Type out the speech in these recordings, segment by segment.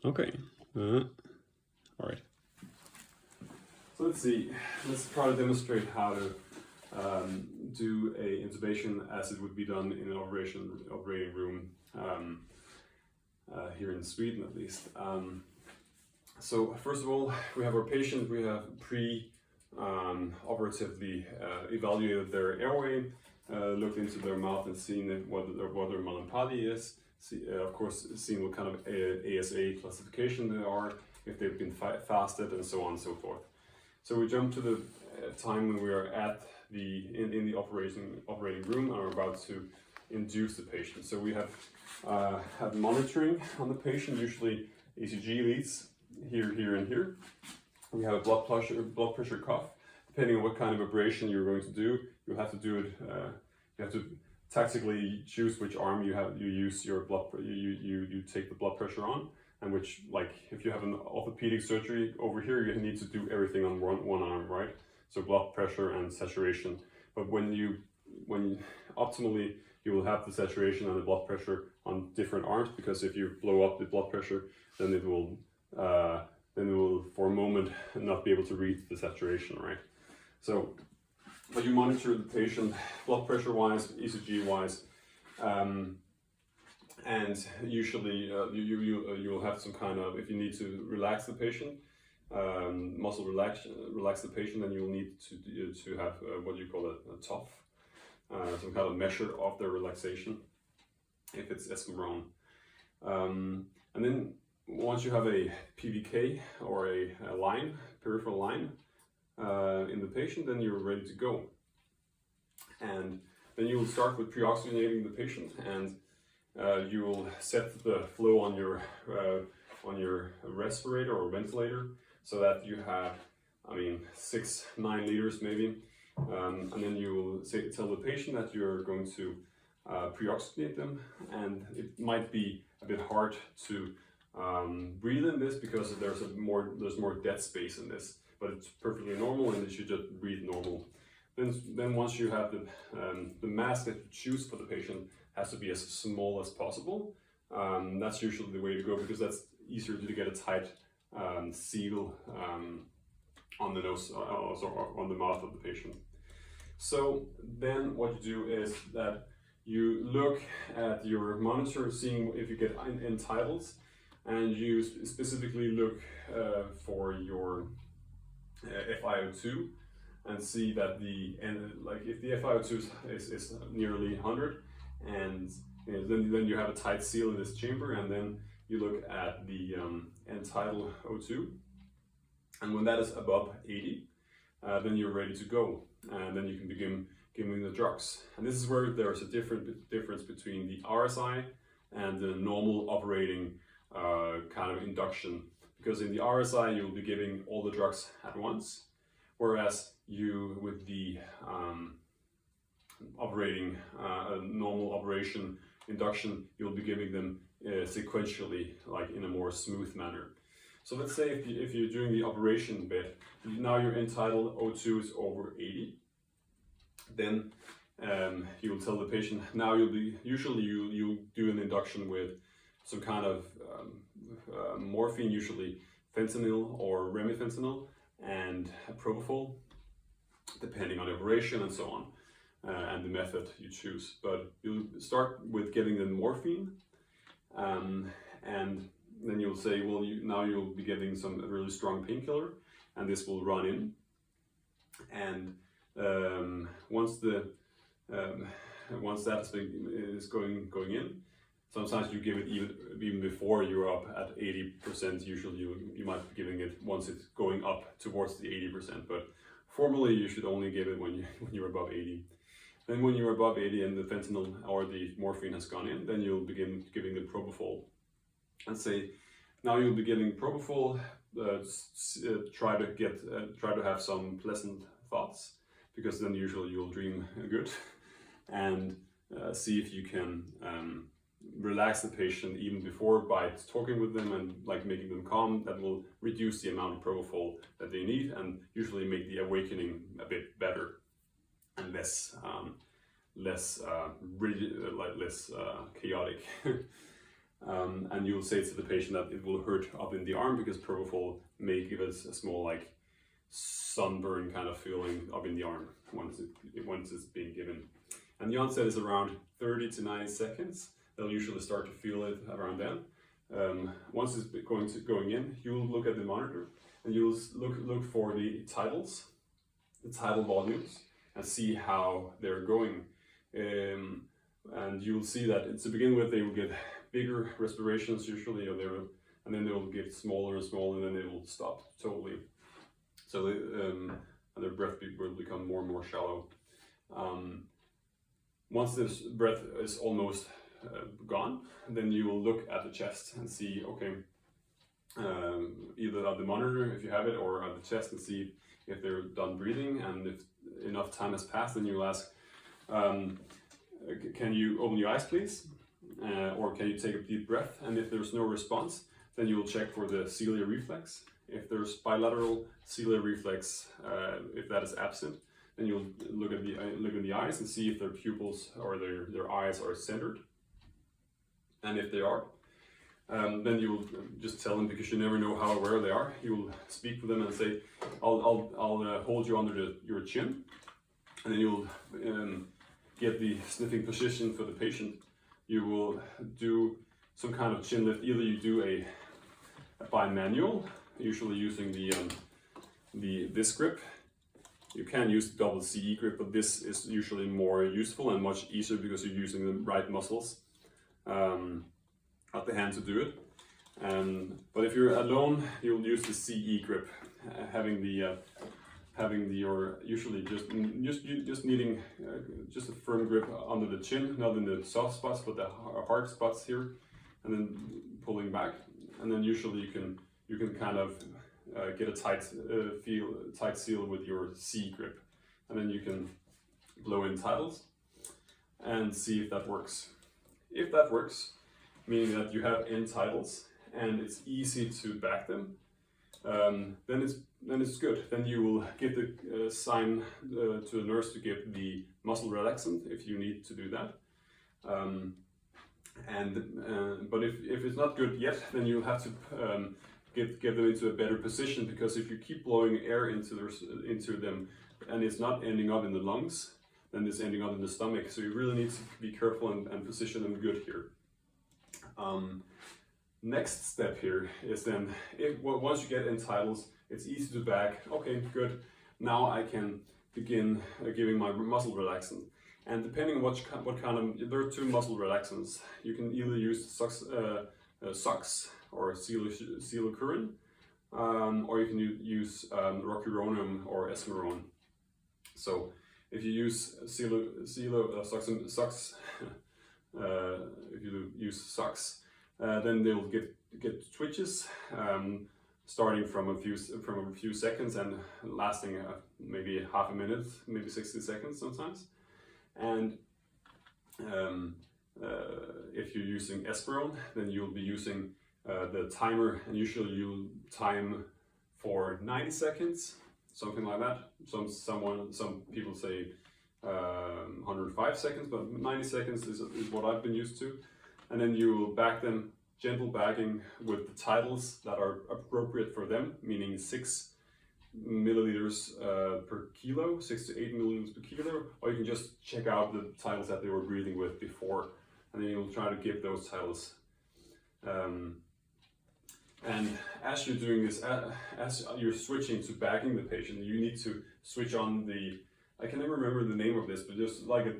Okay. All right. So let's see. Let's try to demonstrate how to do a intubation as it would be done in an operating room here in Sweden, at least. So first of all, we have our patient. We have operatively evaluated their airway, looked into their mouth and seen what their Malampati is. Of course, seeing what kind of ASA classification they are, if they've been fasted, and so on and so forth. So we jump to the time when we are at in the operating room and are about to induce the patient. So we have monitoring on the patient, usually ECG leads here, here, and here. We have a blood pressure cuff. Depending on what kind of ablation you're going to do, you have to do it. You have to tactically choose which arm you use your you take the blood pressure on, and which, like if you have an orthopedic surgery over here, you need to do everything on one arm, right? So blood pressure and saturation. But when optimally you will have the saturation and the blood pressure on different arms, because if you blow up the blood pressure, then it will for a moment not be able to read the saturation, right? So, but you monitor the patient blood pressure wise, ECG wise, and usually you will have some kind of, if you need to relax the patient, muscle relax the patient, then you'll need to have what you call a TOF, some kind of measure of their relaxation, if it's esmolol. And then once you have a PVK or a peripheral line in the patient, then you're ready to go. And then you will start with pre-oxygenating the patient, and you will set the flow on your respirator or ventilator, so that you have, 6-9 liters maybe, and then you will tell the patient that you're going to pre-oxygenate them, and it might be a bit hard to breathe in this because there's more dead space in this, but it's perfectly normal, and you should just breathe normal. Then once you have the mask that you choose for the patient has to be as small as possible. That's usually the way to go, because that's easier to get a tight seal on the nose, also on the mouth of the patient. So then what you do is that you look at your monitor, seeing if you get entitles, and you specifically look for your FiO2 and see that if the FiO2 is nearly 100, and then you have a tight seal in this chamber, and then you look at the end-tidal O2, and when that is above 80, then you're ready to go, and then you can begin giving the drugs. And this is where there's a difference between the RSI and the normal operating kind of induction, because in the RSI you'll be giving all the drugs at once, whereas you, with the normal operation induction, you'll be giving them sequentially, like in a more smooth manner. So let's say if you're doing the operation bit, now your end-tidal O2 is over 80, then you will tell the patient, now usually you do an induction with some kind of morphine, usually fentanyl or remifentanil, and propofol, depending on the operation and so on, and the method you choose. But you'll start with giving them morphine, and then you'll say, well, now you'll be getting some really strong painkiller, and this will run in. And once that is going in, sometimes you give it even before you're up at 80%. Usually you might be giving it once it's going up towards the 80%, but formally you should only give it when you're above 80. Then when you're above 80 and the fentanyl or the morphine has gone in, then you'll begin giving the propofol. And say, now you'll be giving propofol, try to have some pleasant thoughts, because then usually you'll dream good, and see if you can relax the patient even before by talking with them and making them calm. That will reduce the amount of propofol that they need, and usually make the awakening a bit better and less chaotic. and you'll say to the patient that it will hurt up in the arm because propofol may give us a small like sunburn kind of feeling up in the arm once it's being given. And the onset is around 30 to 90 seconds. They'll usually start to feel it around then. Once it's going in, you'll look at the monitor and you'll look for the tidal volumes, and see how they're going. And you'll see that to begin with, they will get bigger respirations usually, and then they will get smaller and smaller, and then they will stop totally. So and their breath will become more and more shallow. Once this breath is almost gone, then you will look at the chest and see, okay, either at the monitor if you have it, or at the chest, and see if they're done breathing. And if enough time has passed, then you'll ask, can you open your eyes please? Or can you take a deep breath? And if there's no response, then you will check for the ciliary reflex. If there's bilateral ciliary reflex, if that is absent, then you'll look at the eyes and see if their pupils or their eyes are centered. And if they are, then you will just tell them, because you never know how aware they are. You will speak with them and say, I'll hold you under your chin, and then you'll get the sniffing position for the patient. You will do some kind of chin lift. Either you do a bimanual, usually using this grip. You can use the double CE grip, but this is usually more useful and much easier because you're using the right muscles at the hand to do it. But if you're alone, you'll use the CE grip, having usually just needing just a firm grip under the chin, not in the soft spots but the hard spots here, and then pulling back. And then usually you can kind of get a tight seal with your C grip, and then you can blow in tidals and see if that works. If that works, meaning that you have end tidals and it's easy to back them, then it's good. Then you will give the sign to the nurse to give the muscle relaxant if you need to do that. But if it's not good yet, then you'll have to get them into a better position, because if you keep blowing air into them and it's not ending up in the lungs, then it's ending up in the stomach. So you really need to be careful and position them good here. Next step here is then, once you get end tidals, it's easy to back. Okay, good. Now I can begin giving my muscle relaxant. And depending on what kind of, there are two muscle relaxants. You can either use socks or silocurin, or you can use rocuronium or esmorone. So if you use if you use socks, then they will get twitches, starting from a few seconds and lasting maybe half a minute, maybe 60 seconds sometimes. And if you're using esmorone, then you'll be using the timer, and usually you'll time for 90 seconds, something like that. Some people say 105 seconds, but 90 seconds is what I've been used to. And then you will back them, gentle backing with the tidals that are appropriate for them, meaning 6 milliliters per kilo, 6 to 8 milliliters per kilo, or you can just check out the tidals that they were breathing with before, and then you'll try to give those tidals. And as you're doing this, as you're switching to backing the patient, you need to switch on the, I can never remember the name of this, but just like a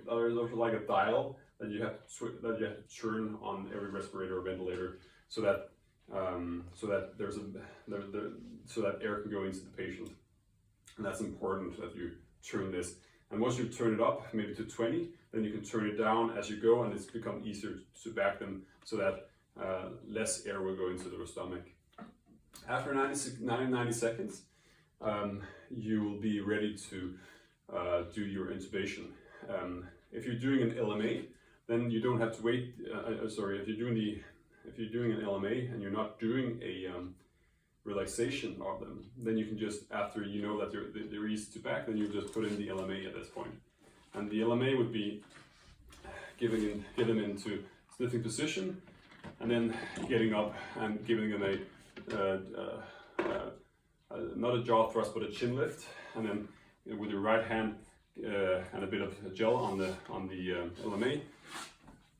dial that you have to turn on every respirator or ventilator, so that so that air can go into the patient. And that's important that you turn this. And once you turn it up, maybe to 20, then you can turn it down as you go, and it's become easier to back them so that less air will go into their stomach. After 90 seconds, you will be ready to do your intubation. If you're doing an LMA, then you don't have to wait. If you're doing an LMA and you're not doing a relaxation of them, then you can just, after you know that they're easy to back, then you just put in the LMA at this point. And the LMA would be get them into sniffing position, and then getting up and giving them not a jaw thrust but a chin lift, and then with your right hand and a bit of gel on the LMA.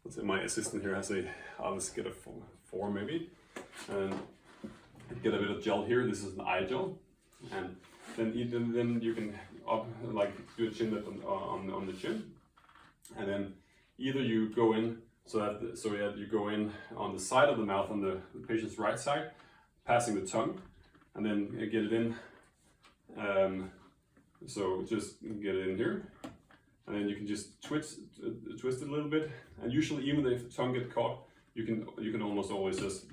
Let's say my assistant here has I'll just get a 4 maybe, and get a bit of gel here. This is an eye gel, and then you can do a chin lift on the chin, and then either you go in so that you go in on the side of the mouth on the patient's right side, passing the tongue, and then get it in. So just get it in here, and then you can just twist it a little bit. And usually, even if the tongue gets caught, you can almost always just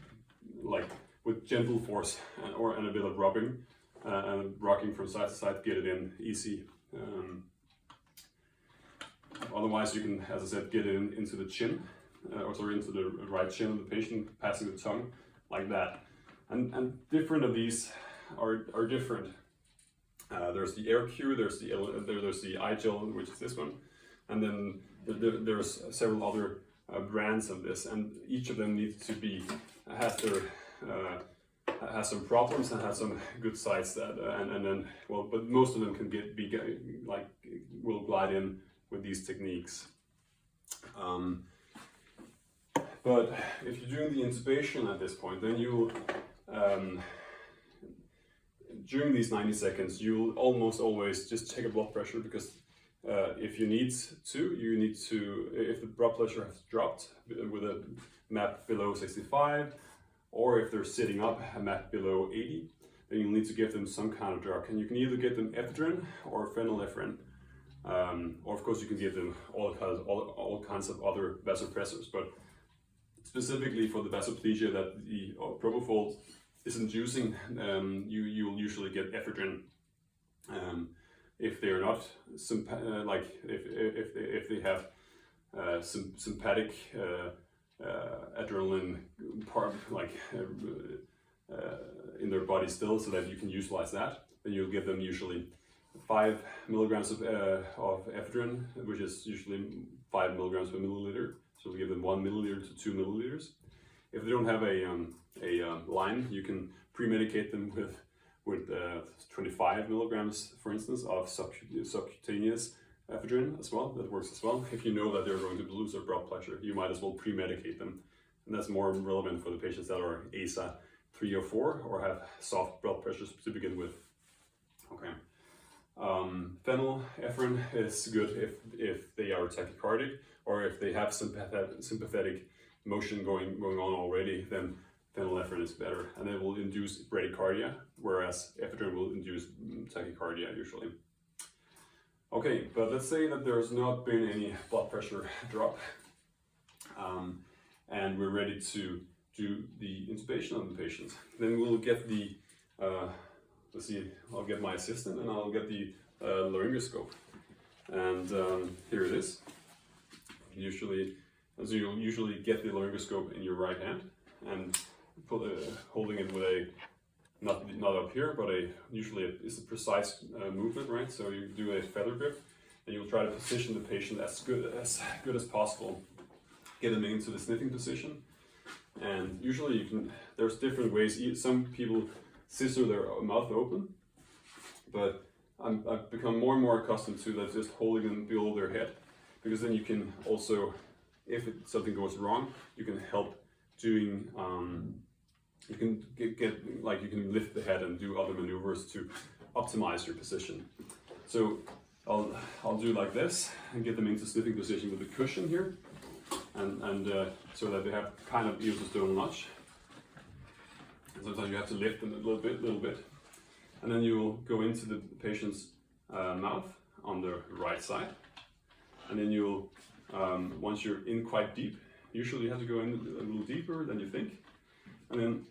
with gentle force and a bit of rubbing and rocking from side to side, get it in easy. Otherwise, you can, as I said, get it into the chin, into the right chin of the patient, passing the tongue like that. And different of these are different. There's the air cue, there's the eye gel, which is this one, and then there's several other brands of this, and each of them needs to has some problems and has some good sides that and then but most of them can will glide in with these techniques. But if you're doing the intubation at this point, then you during these 90 seconds, you'll almost always just take a blood pressure, because if you need to, if the blood pressure has dropped with a MAP below 65, or if they're sitting up, a MAP below 80, then you'll need to give them some kind of drug. And you can either give them ephedrine or phenylephrine, or of course you can give them all kinds of other vasopressors. But specifically for the vasoplegia that the propofol is inducing, you'll usually get ephedrine. If they're not if they have sympathetic adrenaline part in their body still, so that you can utilize that, then you'll give them usually 5 milligrams of ephedrine, which is usually 5 milligrams per milliliter. So we'll give them 1 milliliter to 2 milliliters. If they don't have a line, you can pre-medicate them with 25 milligrams, for instance, of subcutaneous ephedrine as well. That works as well. If you know that they're going to lose their blood pressure, you might as well pre-medicate them. And that's more relevant for the patients that are ASA 3 or 4 or have soft blood pressures to begin with. Okay. Phenylephrine is good if they are tachycardic, or if they have sympathetic motion going on already, then phenylephrine is better, and it will induce bradycardia, whereas ephedrine will induce tachycardia usually. Okay, but let's say that there's not been any blood pressure drop, and we're ready to do the intubation on the patient. Then we'll get the, let's see, I'll get my assistant and I'll get the laryngoscope. And here it is. You'll usually get the laryngoscope in your right hand and holding it with a, not up here, but usually it's a precise movement, right? So you do a feather grip, and you'll try to position the patient as good as possible. Get them into the sniffing position, and usually there's different ways. Some people scissor their mouth open, but I've become more and more accustomed to that, just holding them below their head, because then you can also, if something goes wrong, you can help doing. You can you can lift the head and do other maneuvers to optimize your position. So I'll do like this and get them into sniffing position with a cushion here, and so that they have kind of ear to sternal notch. And sometimes you have to lift them a little bit, and then you will go into the patient's mouth on the right side, and then you'll once you're in quite deep, usually you have to go in a little deeper than you think, and then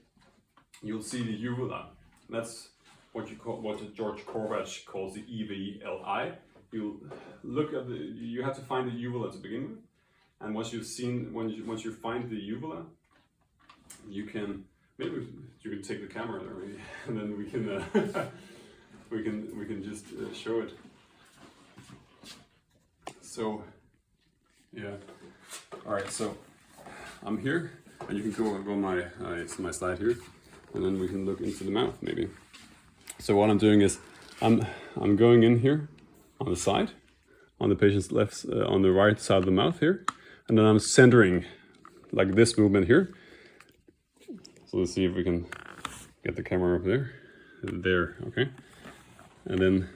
you'll see the uvula. That's what George Kovacs calls the EVLI. You have to find the uvula to begin with, and once you find the uvula, you can take the camera there maybe, and then we can just show it. So yeah, all right. So I'm here. And you can go on my slide here, and then we can look into the mouth maybe. So what I'm doing is I'm going in here on the side, on the patient's left, on the right side of the mouth here, and then I'm centering like this movement here. So let's see if we can get the camera up there. There, okay. And then,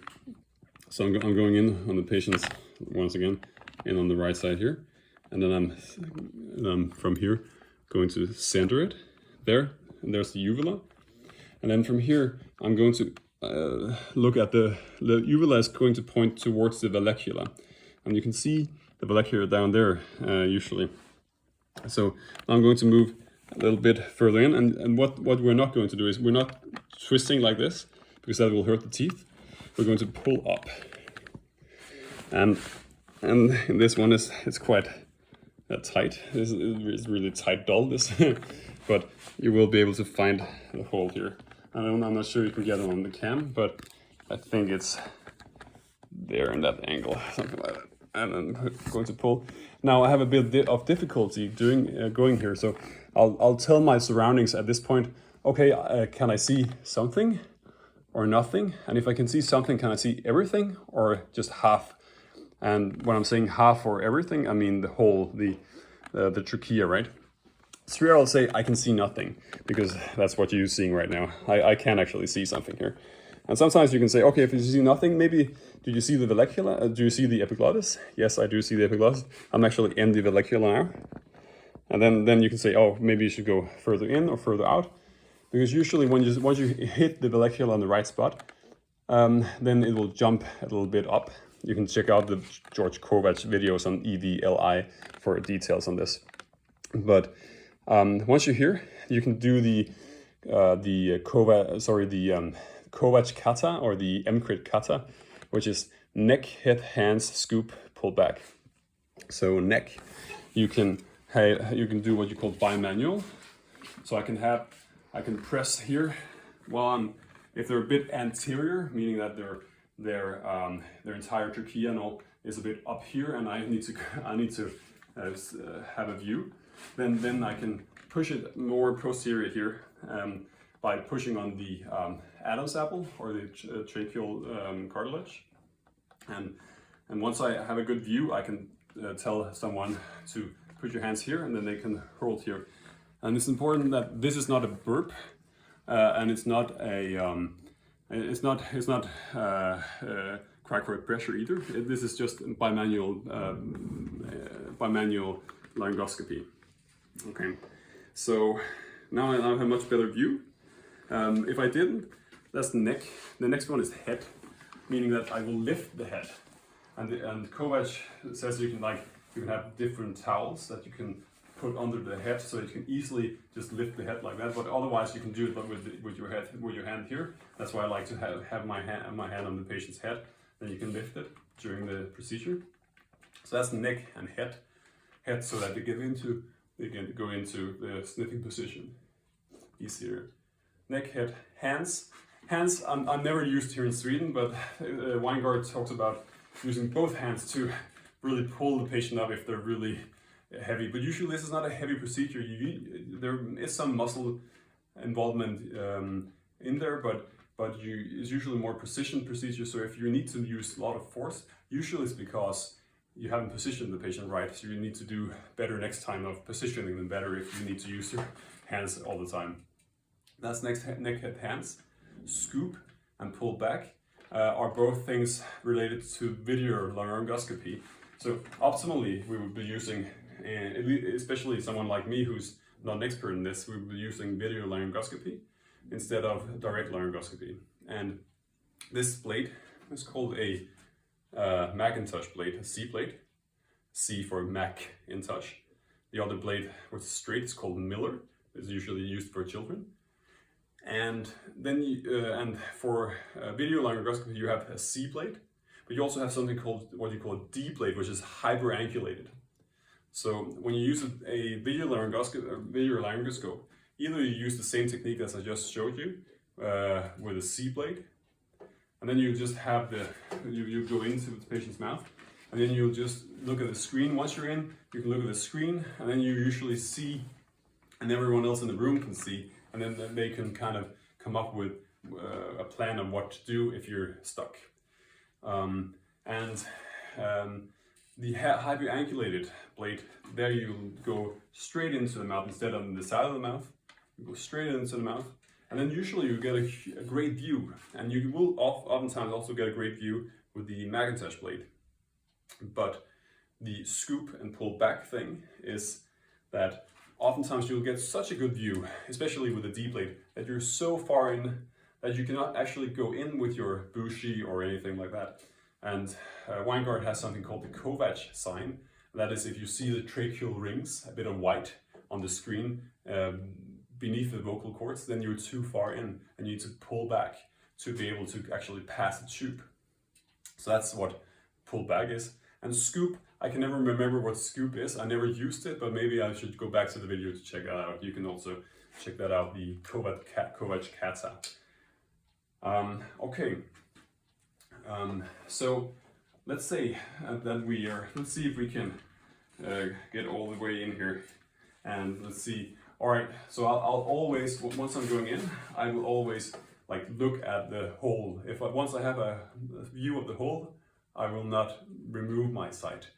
so I'm going in on the patient's, once again, in on the right side here. And then I'm from here going to center it there, and there's the uvula. And then from here, I'm going to look at the uvula is going to point towards the vallecula. And you can see the vallecula down there, usually. So I'm going to move a little bit further in, and what we're not going to do is we're not twisting like this, because that will hurt the teeth. We're going to pull up. And in this one it's quite tight. It's really tight doll, this. But you will be able to find the hole here. I'm not sure you can get it on the cam, but I think it's there in that angle, something like that. And I'm going to pull. Now I have a bit of difficulty going here, so I'll tell my surroundings at this point. Okay, can I see something or nothing? And if I can see something, can I see everything or just half? And when I'm saying half or everything, I mean the whole, the trachea, right? So here I'll say I can see nothing, because that's what you're seeing right now. I can actually see something here. And sometimes you can say, okay, if you see nothing, maybe, do you see the vallecula? Do you see the epiglottis? Yes, I do see the epiglottis. I'm actually in the vallecula now. And then you can say, oh, maybe you should go further in or further out. Because usually once you hit the vallecula on the right spot, then it will jump a little bit up. You can check out the George Kovacs videos on EVLI for details on this. But once you're here, you can do the Kovacs kata, or the MCRIT kata, which is neck, head, hands, scoop, pull back. So neck, you can do what you call bimanual. So I can press here while if they're a bit anterior, meaning that their entire trachea and all is a bit up here, and I need to have a view. Then I can push it more posterior here by pushing on the Adam's apple, or the tracheal cartilage. And once I have a good view, I can tell someone to put your hands here, and then they can hold here. And it's important that this is not a burp, and it's not a cricoid pressure either. This is just bimanual laryngoscopy. Okay, so now I have a much better view. If I didn't, that's the neck. The next one is head, meaning that I will lift the head. And Kovacs says you can have different towels that you can put under the head, so you can easily just lift the head like that. But otherwise, you can do it with your hand here. That's why I like to have my hand on the patient's head. Then you can lift it during the procedure. So that's the neck and head, so that they can go into the sniffing position easier. Neck, head, hands. Hands, I'm never used here in Sweden, but Weingart talks about using both hands to really pull the patient up if they're really heavy. But usually this is not a heavy procedure. There is some muscle involvement in there, but it's usually more precision procedure. So if you need to use a lot of force, usually it's because you haven't positioned the patient right. So you need to do better next time of positioning them better if you need to use your hands all the time. That's neck, head, hands. Scoop and pull back are both things related to video laryngoscopy. So optimally, we would be using, especially someone like me who's not an expert in this, we would be using video laryngoscopy instead of direct laryngoscopy. And this blade is called a Macintosh blade, a C blade. C for Mac in touch. The other blade, which is straight, is called Miller. It's usually used for children. And then and for video laryngoscopy, you have a C blade, but you also have something called what you call a D blade, which is hyperangulated. So when you use a video laryngoscope, either you use the same technique as I just showed you with a C blade, and then you just have you go into the patient's mouth, and then you'll just look at the screen. Once you're in, you can look at the screen, and then you usually see and everyone else in the room can see, and then they can kind of come up with a plan of what to do if you're stuck. The hyperangulated blade, there you go straight into the mouth instead of on the side of the mouth. You go straight into the mouth, and then usually you get a great view, and you will oftentimes also get a great view with the Macintosh blade. But the scoop and pull back thing is that oftentimes you'll get such a good view, especially with the D blade, that you're so far in that you cannot actually go in with your bushi or anything like that. And Weingart has something called the Kovac sign. That is, if you see the tracheal rings, a bit of white on the screen beneath the vocal cords, then you're too far in and you need to pull back to be able to actually pass the tube. So that's what pull back is. And scoop, I can never remember what scoop is. I never used it, but maybe I should go back to the video to check that out. You can also check that out, the Kovac Kata. Okay. So let's say that let's see if we can get all the way in here, and let's see. All right, so I'll always, once I'm going in, I will always like look at the hole. Once I have a view of the hole, I will not remove my sight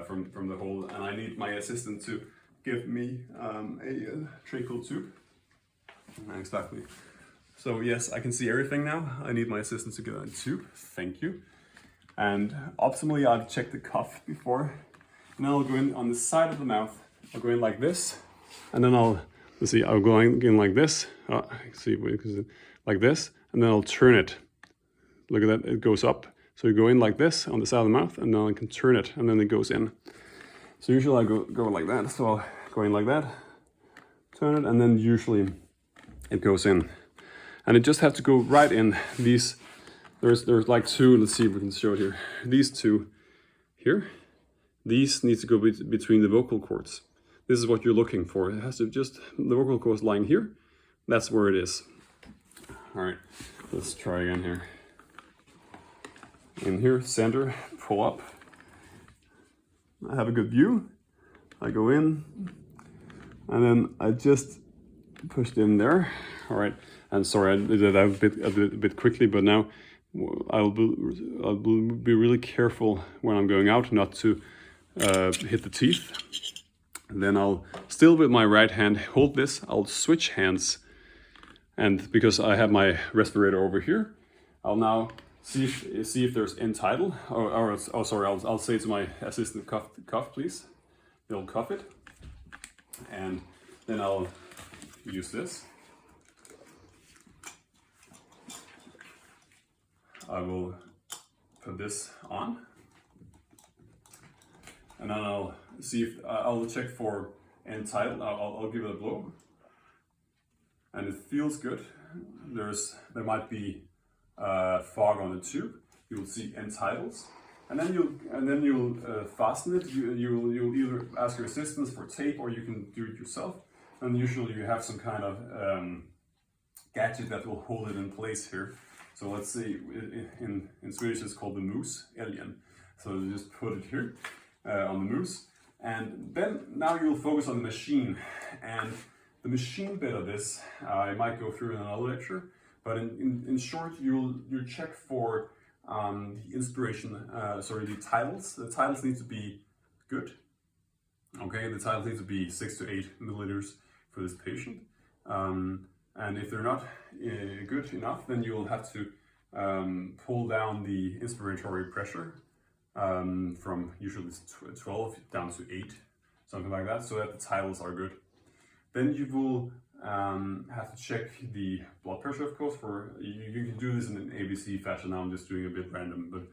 from the hole, and I need my assistant to give me a tracheal tube. Exactly. So yes, I can see everything now. I need my assistant to get a tube. Thank you. And optimally, I've checked the cuff before. And then I'll go in on the side of the mouth. I'll go in like this, and then I'll go in like this. See, like this, and then I'll turn it. Look at that, it goes up. So you go in like this on the side of the mouth, and then I can turn it, and then it goes in. So usually I go like that. So I'll go in like that, turn it, and then usually it goes in. And it just has to go right in. These, there's like two, let's see if we can show it here. These two here, these need to go between the vocal cords. This is what you're looking for. It has to just, the vocal cords lying here, that's where it is. All right, let's try again here. In here, center, pull up. I have a good view. I go in, and then I just pushed in there. All right, and sorry I did that a bit quickly, but now I'll be really careful when I'm going out not to hit the teeth. And then I'll still with my right hand hold this. I'll switch hands, and because I have my respirator over here, I'll now see if there's end tidal. Sorry, I'll say to my assistant, cuff please. They'll cuff it, and then I'll use this. I will put this on, and then I'll see if I'll check for end tidal. I'll give it a blow, and it feels good. There might be fog on the tube. You will see end tidals, and then you'll fasten it. You'll either ask your assistants for tape, or you can do it yourself. And usually you have some kind of gadget that will hold it in place here. So let's see, in Swedish it's called the moose, älgen. So you just put it here on the moose, and then now you'll focus on the machine. And the machine bit of this, I might go through in another lecture, but in short, you'll check for the inspiration, the titles. The titles need to be good. Okay, the titles need to be 6 to 8 milliliters for this patient. And if they're not good enough, then you'll have to pull down the inspiratory pressure from usually 12 down to 8, something like that, so that the titles are good. Then you will have to check the blood pressure, of course. You can do this in an ABC fashion. Now I'm just doing a bit random, but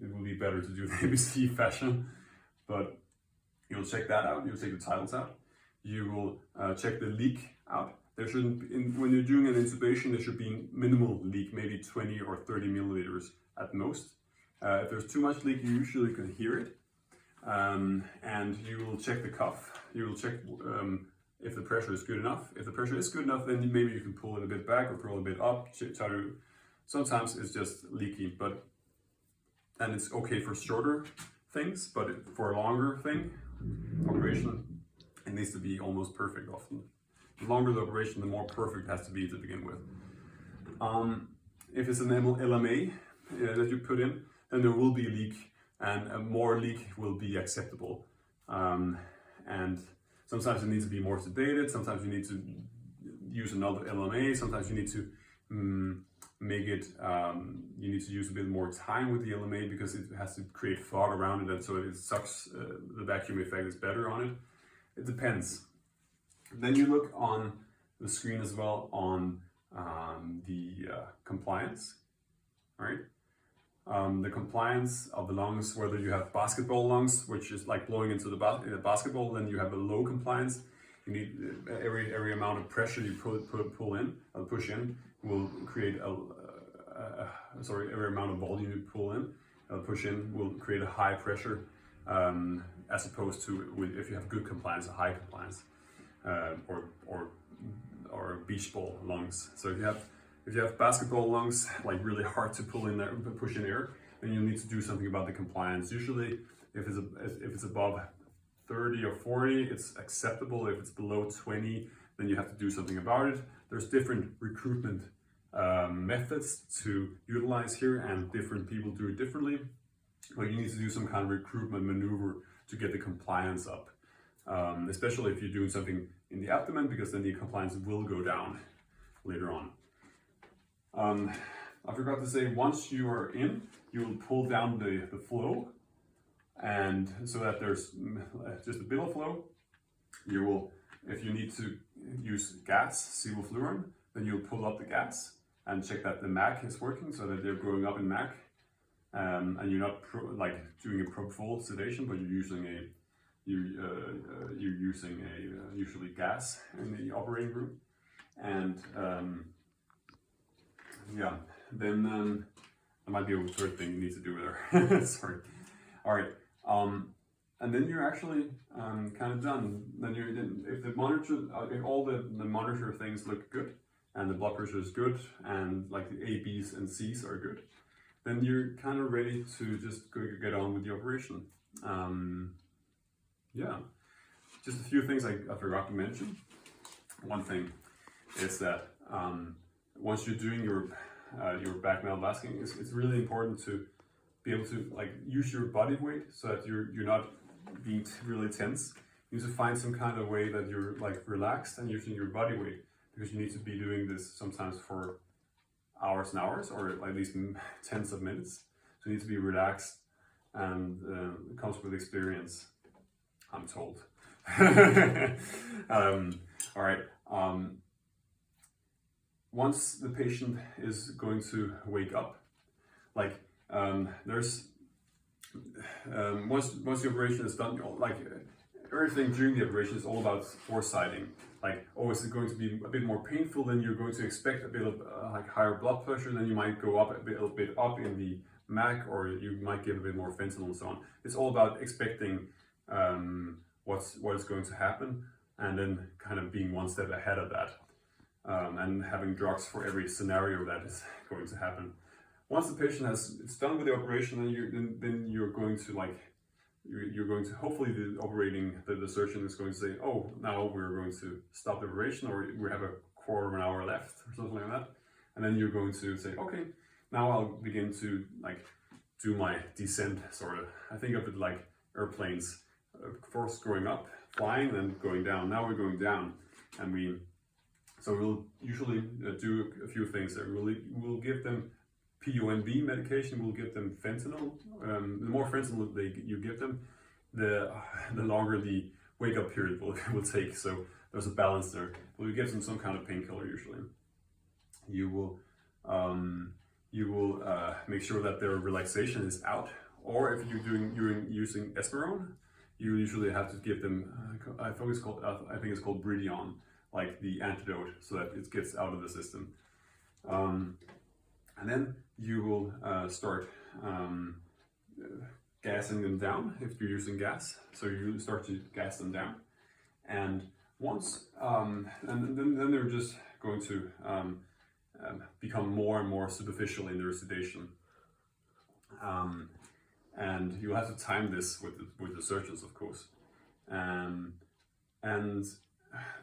it will be better to do the ABC fashion. But you'll check that out. You'll take the titles out. You will check the leak out. There shouldn't, when you're doing an intubation, there should be minimal leak, maybe 20 or 30 milliliters at most. If there's too much leak, you usually can hear it. And you will check the cuff. You will check if the pressure is good enough. If the pressure is good enough, then maybe you can pull it a bit back or pull it a bit up. Sometimes it's just leaky, and it's okay for shorter things, but for a longer thing, operation, It needs to be almost perfect often. The longer the operation, the more perfect it has to be to begin with. If it's an LMA that you put in, then there will be a leak, and more leak will be acceptable. And sometimes it needs to be more sedated, sometimes you need to use another LMA, sometimes you need to make it, you need to use a bit more time with the LMA because it has to create fog around it, and so it sucks, the vacuum effect is better on it. It depends. Then you look on the screen as well on the compliance, right? The compliance of the lungs, whether you have basketball lungs, which is like blowing into the basketball, then you have a low compliance. You need every amount of pressure you push in will create every amount of volume you pull in, push in will create a high pressure, as opposed to if you have good compliance, a high compliance, or beach ball lungs. So if you have basketball lungs, like really hard to pull in there, push in air, then you need to do something about the compliance. Usually, if it's above 30 or 40, it's acceptable. If it's below 20, then you have to do something about it. There's different recruitment methods to utilize here, and different people do it differently. But you need to do some kind of recruitment maneuver to get the compliance up, especially if you're doing something in the abdomen, because then the compliance will go down later on. I forgot to say, once you are in, you will pull down the flow, and so that there's just a bit of flow. You will, if you need to use gas, sevoflurane, then you'll pull up the gas and check that the MAC is working, so that they're growing up in MAC, and you're not doing a propofol sedation, but you're using usually gas in the operating room, and yeah, then there might be a third thing you need to do there. Sorry. All right. And then you're actually kind of done. Then if the monitor, if all the monitor things look good, and the blood pressure is good, and like the A, B's, and C's are good, then you're kind of ready to just get on with the operation. Yeah, just a few things I forgot to mention. One thing is that once you're doing your back meldvasking, it's really important to be able to use your body weight so that you're not being really tense. You need to find some kind of way that you're relaxed and using your body weight, because you need to be doing this sometimes for hours and hours, or at least tens of minutes. So you need to be relaxed, and it comes with experience, I'm told. All right. Once the patient is going to wake up, there's once the operation is done, everything during the operation is all about foresighting. Is it going to be a bit more painful? Then you're going to expect a bit of higher blood pressure. Then you might go up a bit up in the MAC, or you might give a bit more fentanyl and so on. It's all about expecting what is going to happen, and then kind of being one step ahead of that, and having drugs for every scenario that is going to happen. Once the patient it's done with the operation, then you're going to hopefully the surgeon is going to say, oh, now we're going to stop the operation, or we have a quarter of an hour left, or something like that. And then you're going to say, okay, now I'll begin to do my descent, sort of. I think of it like airplanes, first going up, flying, then going down. Now we're going down, and we'll usually do a few things there. We'll give them PONV medication, we'll give them fentanyl. The more fentanyl you give them, the longer the wake up period will take. So there's a balance there. But we give them some kind of painkiller usually. You will make sure that their relaxation is out. Or if you're using Esperone, you usually have to give them I think it's called Bridion, like the antidote, so that it gets out of the system. And then you will start gassing them down if you're using gas. So you start to gas them down, and once and then they're just going to become more and more superficial in their sedation. And you'll have to time this with the surgeons, of course. And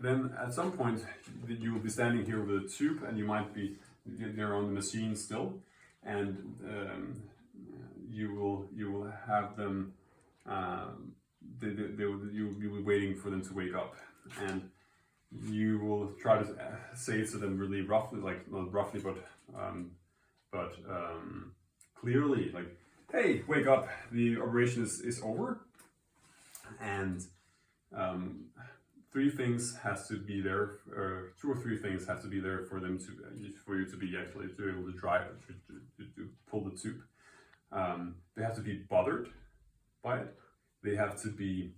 then at some point you will be standing here with a tube, and you might be there on the machine still, and you will have them. You'll be waiting for them to wake up, and you will try to say to them really roughly, like not roughly, but clearly, like, "Hey, wake up! The operation is over." And three things has to be there, or two or three things have to be there for them to, for you to be actually to be able to drive to pull the tube. They have to be bothered by it. They have to be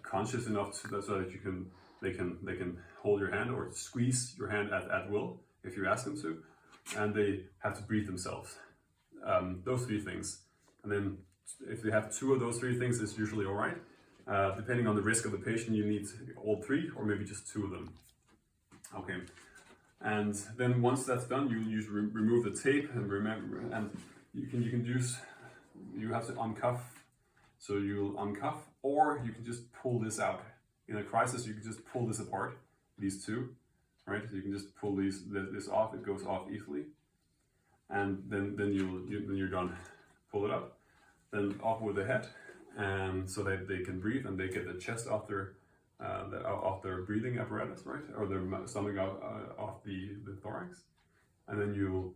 conscious enough so that they can hold your hand or squeeze your hand at will if you ask them to, and they have to breathe themselves. Those three things, and then if they have two of those three things, it's usually all right. Depending on the risk of the patient, you need all three or maybe just two of them. Okay, and then once that's done, you remove the tape, and remember, and you can use, you have to uncuff. So you'll uncuff, or you can just pull this out. In a crisis, you can just pull this apart, these two, right? So you can just pull this off. It goes off easily, and then you're done. Pull it up, then off with the head, and so that they can breathe and they get the chest off their breathing apparatus, right, or their stomach off the thorax, and then you'll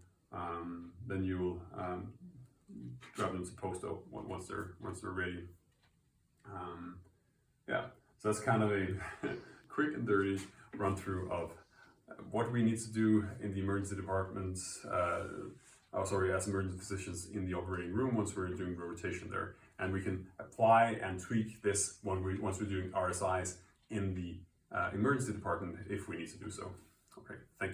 grab them to post-op once they're ready. Yeah, so that's kind of a quick and dirty run through of what we need to do in the emergency departments. As emergency physicians in the operating room once we're doing rotation there, and we can apply and tweak this once we're doing RSIs in the emergency department if we need to do so. Okay, thank you.